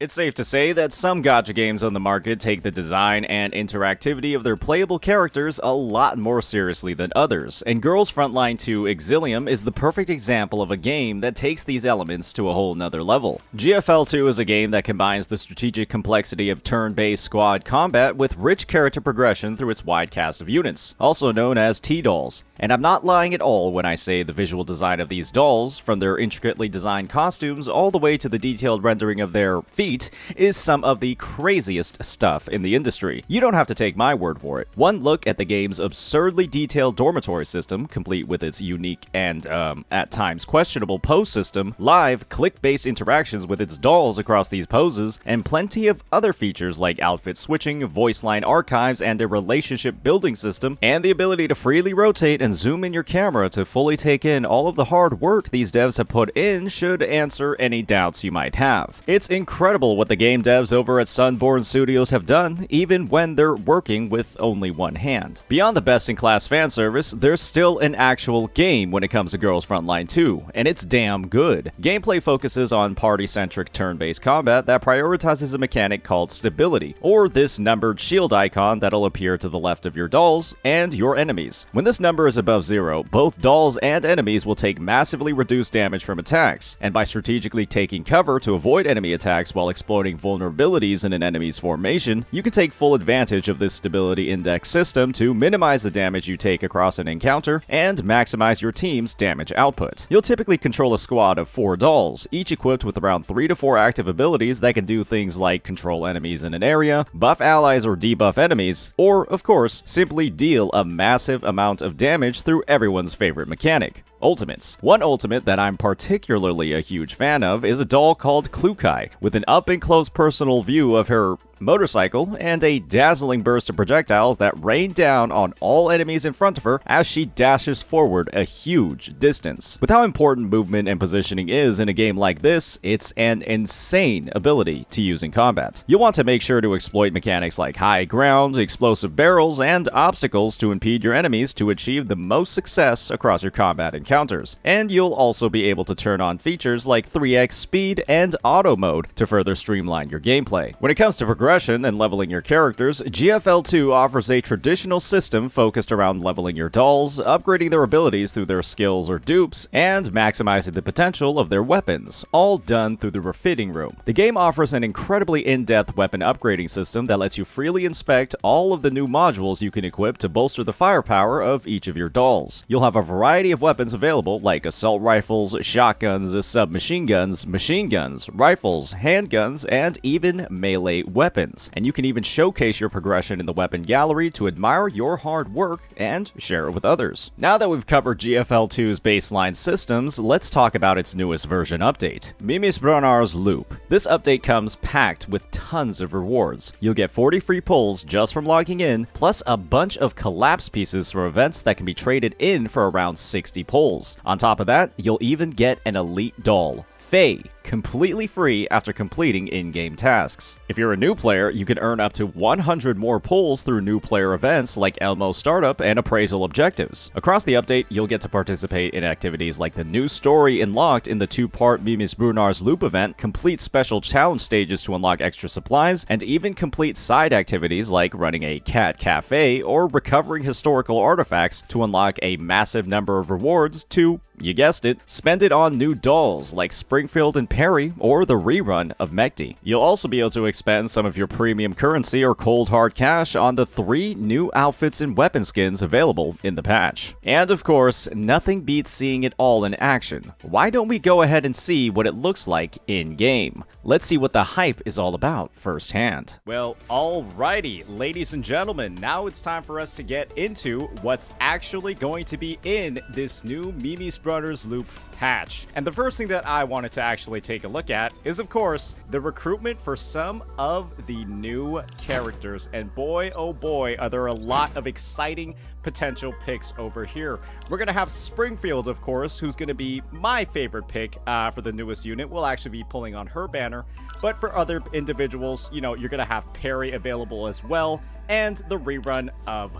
It's safe to say that some gacha games on the market take the design and interactivity of their playable characters a lot more seriously than others, and Girls Frontline 2 EXILIUM is the perfect example of a game that takes these elements to a whole nother level. GFL2 is a game that combines the strategic complexity of turn-based squad combat with rich character progression through its wide cast of units, also known as T-Dolls. And I'm not lying at all when I say the visual design of these dolls, from their intricately designed costumes all the way to the detailed rendering of their feet, is some of the craziest stuff in the industry. You don't have to take my word for it. One look at the game's absurdly detailed dormitory system, complete with its unique and, at times questionable pose system, live, click-based interactions with its dolls across these poses, and plenty of other features like outfit switching, voice line archives, and a relationship building system, and the ability to freely rotate and zoom in your camera to fully take in all of the hard work these devs have put in should answer any doubts you might have. It's incredible what the game devs over at Sunborn Studios have done, even when they're working with only one hand. Beyond the best-in-class fan service, there's still an actual game when it comes to Girls Frontline 2, and it's damn good. Gameplay focuses on party-centric turn-based combat that prioritizes a mechanic called stability, or this numbered shield icon that'll appear to the left of your dolls and your enemies. When this number is above 0, both dolls and enemies will take massively reduced damage from attacks, and by strategically taking cover to avoid enemy attacks while exploiting vulnerabilities in an enemy's formation, you can take full advantage of this stability index system to minimize the damage you take across an encounter and maximize your team's damage output. You'll typically control a squad of 4 dolls, each equipped with around 3 to 4 active abilities that can do things like control enemies in an area, buff allies or debuff enemies, or, of course, simply deal a massive amount of damage through everyone's favorite mechanic, ultimates. One ultimate that I'm particularly a huge fan of is a doll called Klukai, with an up-and-close personal view of her motorcycle and a dazzling burst of projectiles that rain down on all enemies in front of her as she dashes forward a huge distance. With how important movement and positioning is in a game like this, it's an insane ability to use in combat. You'll want to make sure to exploit mechanics like high ground, explosive barrels, and obstacles to impede your enemies to achieve the most success across your combat encounters. And you'll also be able to turn on features like 3x speed and auto mode to further streamline your gameplay. When it comes to progression and leveling your characters, GFL2 offers a traditional system focused around leveling your dolls, upgrading their abilities through their skills or dupes, and maximizing the potential of their weapons, all done through the refitting room. The game offers an incredibly in-depth weapon upgrading system that lets you freely inspect all of the new modules you can equip to bolster the firepower of each of your dolls. You'll have a variety of weapons available like assault rifles, shotguns, submachine guns, machine guns, rifles, handguns, and even melee weapons. And you can even showcase your progression in the weapon gallery to admire your hard work and share it with others. Now that we've covered GFL2's baseline systems, let's talk about its newest version update, Mimisbrunar's Loop. This update comes packed with tons of rewards. You'll get 40 free pulls just from logging in, plus a bunch of collapse pieces from events that can be traded in for around 60 pulls. On top of that, you'll even get an elite doll, Faye, completely free after completing in-game tasks. If you're a new player, you can earn up to 100 more pulls through new player events like Elmo Startup and Appraisal Objectives. Across the update, you'll get to participate in activities like the new story unlocked in the 2-part Mimisbrunar's Loop event, complete special challenge stages to unlock extra supplies, and even complete side activities like running a cat cafe or recovering historical artifacts to unlock a massive number of rewards to, you guessed it, spend it on new dolls like Springfield and Peri, or the rerun of Mekti. You'll also be able to expend some of your premium currency or cold hard cash on the 3 new outfits and weapon skins available in the patch. And of course, nothing beats seeing it all in action. Why don't we go ahead and see what it looks like in-game? Let's see what the hype is all about firsthand. Well, alrighty, ladies and gentlemen, now it's time for us to get into what's actually going to be in this new Mimisbrunar's Loop patch. And the first thing that I wanted to actually take a look at is, of course, the recruitment for some of the new characters. And boy, oh boy, are there a lot of exciting potential picks over here. We're gonna have Springfield, of course, who's gonna be my favorite pick for the newest unit. We'll actually be pulling on her banner. But for other individuals, you know, you're gonna have Peri available as well, and the rerun of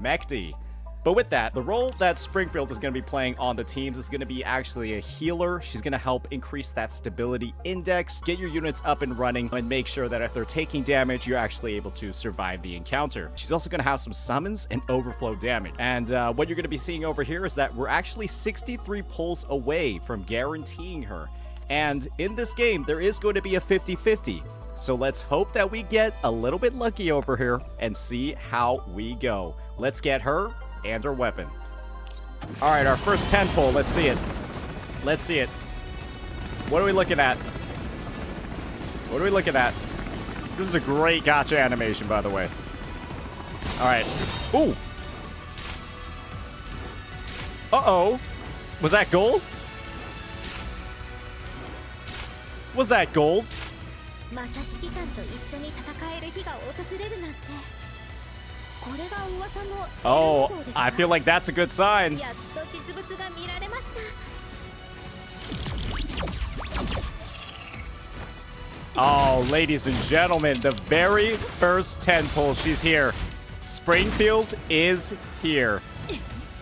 Mekti. But with that, the role that Springfield is going to be playing on the teams is going to be actually a healer. She's going to help increase that stability index, get your units up and running, and make sure that if they're taking damage, you're actually able to survive the encounter. She's also going to have some summons and overflow damage. And what you're going to be seeing over here is that we're actually 63 pulls away from guaranteeing her. And in this game, there is going to be a 50-50. So let's hope that we get a little bit lucky over here and see how we go. Let's get her and her weapon. All right, our first 10 pull. Let's see it. Let's see it. What are we looking at? What are we looking at? This is a great gotcha animation, by the way. All right. Ooh. Uh-oh. Was that gold? Was that gold? Oh, I feel like that's a good sign. Oh, ladies and gentlemen, the very first 10 pull, she's here. Springfield is here.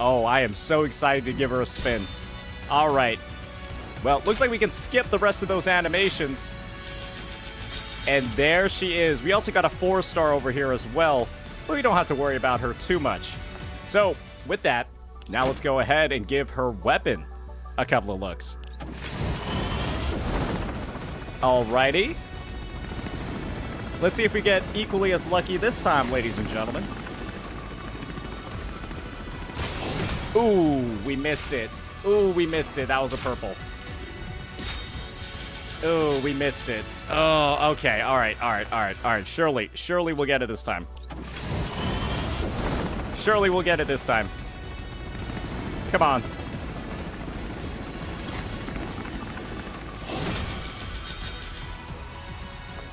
Oh, I am so excited to give her a spin. All right. Well, looks like we can skip the rest of those animations. And there she is. We also got a 4-star over here as well. But we don't have to worry about her too much. So, with that, now let's go ahead and give her weapon a couple of looks. Alrighty. Let's see if we get equally as lucky this time, ladies and gentlemen. Ooh, we missed it. Ooh, we missed it. That was a purple. Ooh, we missed it. Oh, okay. All right. Surely we'll get it this time. Surely we'll get it this time. Come on.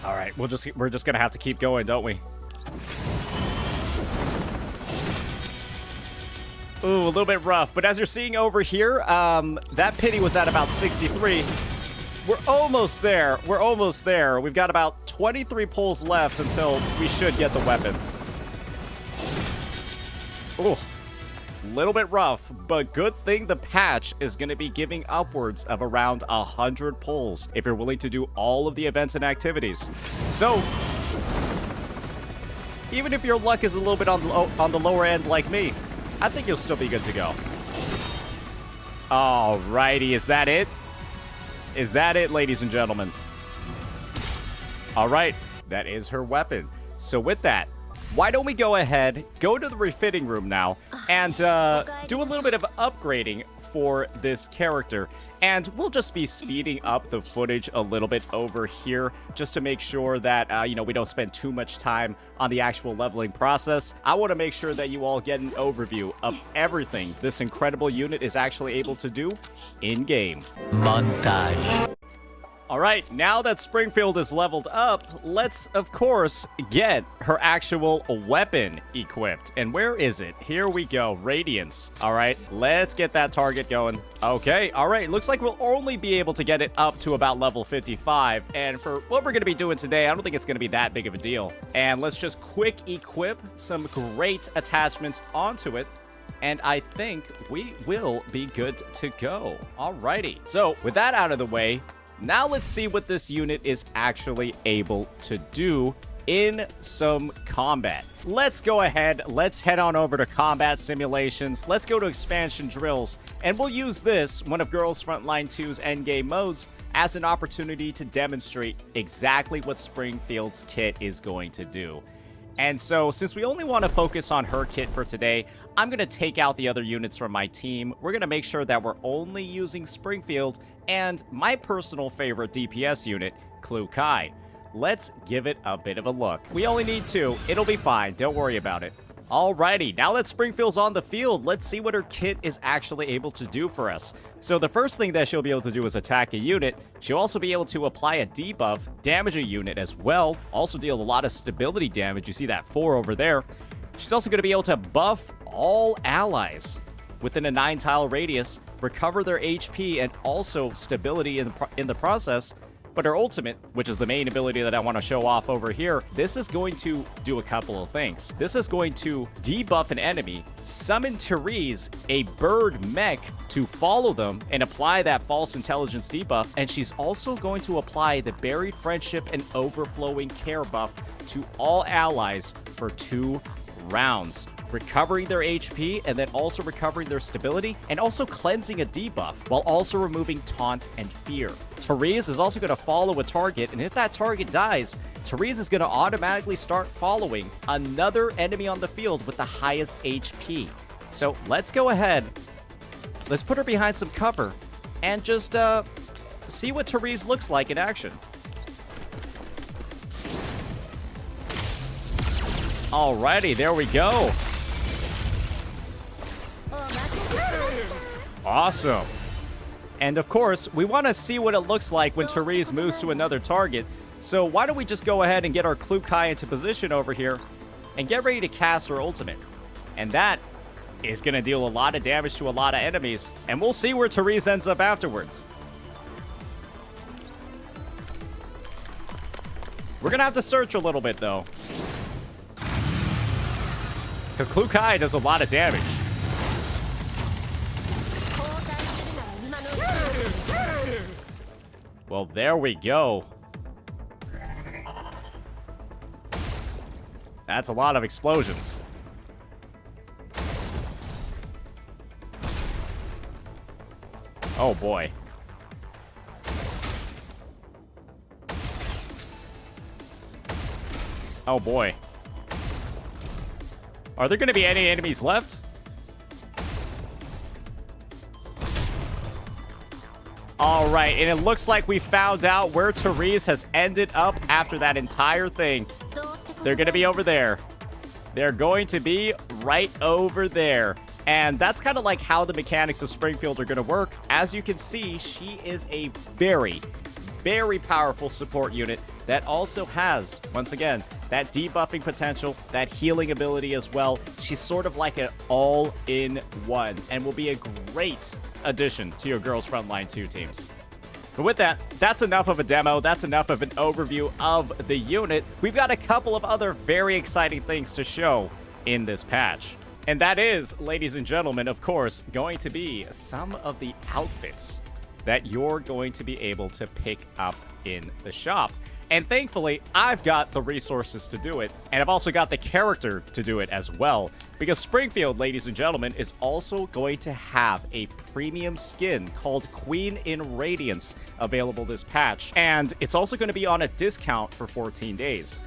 All right, we're just gonna have to keep going, don't we? Ooh, a little bit rough, but as you're seeing over here, that pity was at about 63. We're almost there. We're almost there. We've got about 23 pulls left until we should get the weapon. Ooh, a little bit rough, but good thing the patch is going to be giving upwards of around 100 pulls if you're willing to do all of the events and activities. So, even if your luck is a little bit on the lower end like me, I think you'll still be good to go. Alrighty, is that it? Is that it, ladies and gentlemen? All right, that is her weapon. So with that, why don't we go ahead, go to the refitting room now, and do a little bit of upgrading for this character. And we'll just be speeding up the footage a little bit over here just to make sure that, you know, we don't spend too much time on the actual leveling process. I want to make sure that you all get an overview of everything this incredible unit is actually able to do in-game. Montage. All right, now that Springfield is leveled up, let's, of course, get her actual weapon equipped. And where is it? Here we go, Radiance. All right, let's get that target going. Okay, all right, looks like we'll only be able to get it up to about level 55. And for what we're going to be doing today, I don't think it's going to be that big of a deal. And let's just quick equip some great attachments onto it. And I think we will be good to go. Alrighty, so with that out of the way, now let's see what this unit is actually able to do in some combat. Let's go ahead, let's head on over to combat simulations, let's go to expansion drills, and we'll use this, one of Girls Frontline 2's endgame modes, as an opportunity to demonstrate exactly what Springfield's kit is going to do. And so, since we only want to focus on her kit for today, I'm going to take out the other units from my team. We're going to make sure that we're only using Springfield and my personal favorite DPS unit, Clue Kai. Let's give it a bit of a look. We only need 2. It'll be fine. Don't worry about it. Alrighty, now that Springfield's on the field, let's see what her kit is actually able to do for us. So the first thing that she'll be able to do is attack a unit. She'll also be able to apply a debuff, damage a unit as well, also deal a lot of stability damage. You see that 4 over there. She's also going to be able to buff all allies within a 9-tile radius, recover their HP, and also stability in the process. But her ultimate, which is the main ability that I want to show off over here, this is going to do a couple of things. This is going to debuff an enemy, summon Therese, a bird mech, to follow them and apply that false intelligence debuff, and she's also going to apply the buried friendship and overflowing care buff to all allies for 2 rounds, recovering their HP and then also recovering their stability and also cleansing a debuff while also removing taunt and fear. Therese is also going to follow a target, and if that target dies, Therese is going to automatically start following another enemy on the field with the highest HP. So let's go ahead, let's put her behind some cover and just see what Therese looks like in action. Alrighty, there we go. Awesome. And of course, we want to see what it looks like when Therese moves to another target. So why don't we just go ahead and get our Klukai into position over here and get ready to cast her ultimate. And that is going to deal a lot of damage to a lot of enemies. And we'll see where Therese ends up afterwards. We're going to have to search a little bit, though, because Klukai does a lot of damage. Well, there we go. That's a lot of explosions. Oh, boy. Oh, boy. Are there going to be any enemies left? All right, and it looks like we found out where Therese has ended up after that entire thing. They're going to be over there. They're going to be right over there. And that's kind of like how the mechanics of Springfield are going to work. As you can see, she is a very, very powerful support unit that also has, once again, that debuffing potential, that healing ability as well. She's sort of like an all-in-one and will be a great addition to your Girls Frontline 2 teams. But with that, that's enough of a demo. That's enough of an overview of the unit. We've got a couple of other very exciting things to show in this patch. And that is, ladies and gentlemen, of course, going to be some of the outfits that you're going to be able to pick up in the shop. And thankfully, I've got the resources to do it, and I've also got the character to do it as well, because Springfield, ladies and gentlemen, is also going to have a premium skin called Queen in Radiance available this patch, and it's also going to be on a discount for 14 days.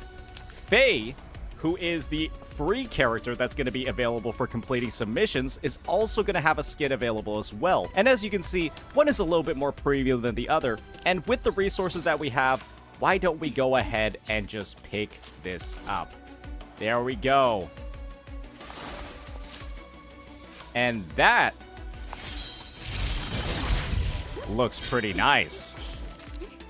Faye, who is the free character that's going to be available for completing submissions, is also going to have a skin available as well. And as you can see, one is a little bit more premium than the other, and with the resources that we have, why don't we go ahead and just pick this up? There we go. And that looks pretty nice.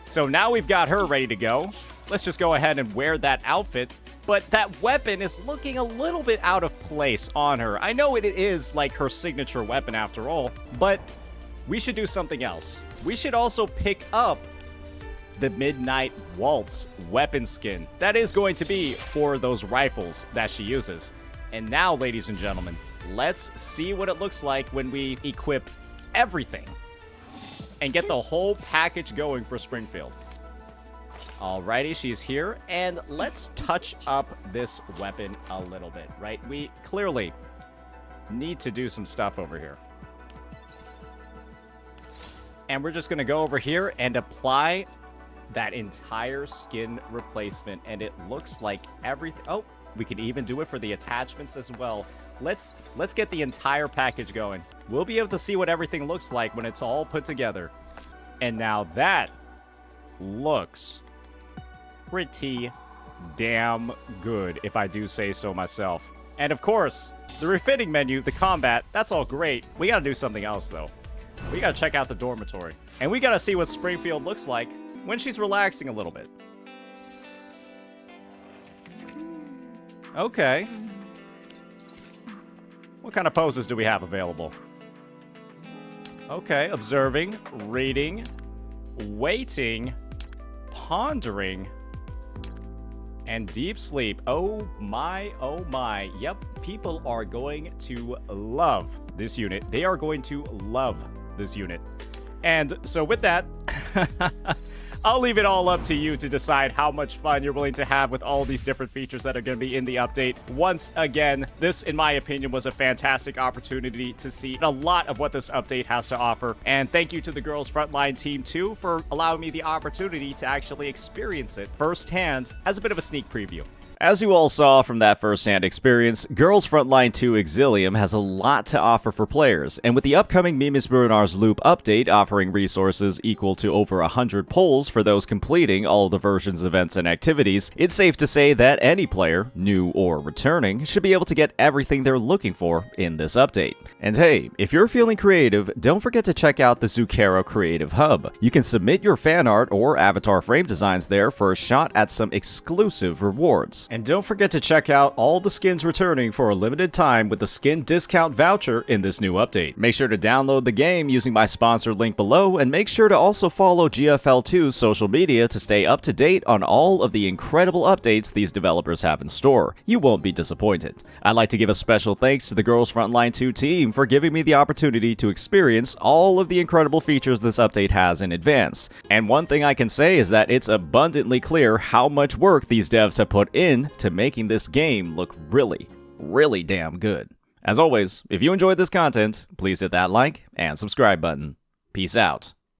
So now we've got her ready to go. Let's just go ahead and wear that outfit. But that weapon is looking a little bit out of place on her. I know it is like her signature weapon after all, but we should do something else. We should also pick up the Midnight Waltz weapon skin. That is going to be for those rifles that she uses. And now, ladies and gentlemen, let's see what it looks like when we equip everything and get the whole package going for Springfield. Alrighty, she's here, and let's touch up this weapon a little bit, right? We clearly need to do some stuff over here. And we're just gonna go over here and apply that entire skin replacement, and it looks like everything. Oh, we can even do it for the attachments as well. Let's get the entire package going. We'll be able to see what everything looks like when it's all put together. And now that looks pretty damn good, if I do say so myself. And of course, the refitting menu, the combat, that's all great. We gotta do something else though. We gotta check out the dormitory, and we gotta see what Springfield looks like when she's relaxing a little bit. Okay. What kind of poses do we have available? Okay, observing, reading, waiting, Pondering and Deep Sleep. Oh my, oh my. Yep, people are going to love this unit. They are going to love this unit. And so with that, I'll leave it all up to you to decide how much fun you're willing to have with all these different features that are going to be in the update. Once again, this, in my opinion, was a fantastic opportunity to see a lot of what this update has to offer. And thank you to the Girls Frontline team, too, for allowing me the opportunity to actually experience it firsthand as a bit of a sneak preview. As you all saw from that first-hand experience, Girls Frontline 2 EXILIUM has a lot to offer for players, and with the upcoming Mimes Brunar's Loop update offering resources equal to over 100 polls for those completing all the version's events and activities, it's safe to say that any player, new or returning, should be able to get everything they're looking for in this update. And hey, if you're feeling creative, don't forget to check out the Zucchero Creative Hub. You can submit your fan art or avatar frame designs there for a shot at some exclusive rewards. And don't forget to check out all the skins returning for a limited time with the skin discount voucher in this new update. Make sure to download the game using my sponsored link below, and make sure to also follow GFL2's social media to stay up to date on all of the incredible updates these developers have in store. You won't be disappointed. I'd like to give a special thanks to the Girls Frontline 2 team for giving me the opportunity to experience all of the incredible features this update has in advance. And one thing I can say is that it's abundantly clear how much work these devs have put in to making this game look really, really damn good. As always, if you enjoyed this content, please hit that like and subscribe button. Peace out.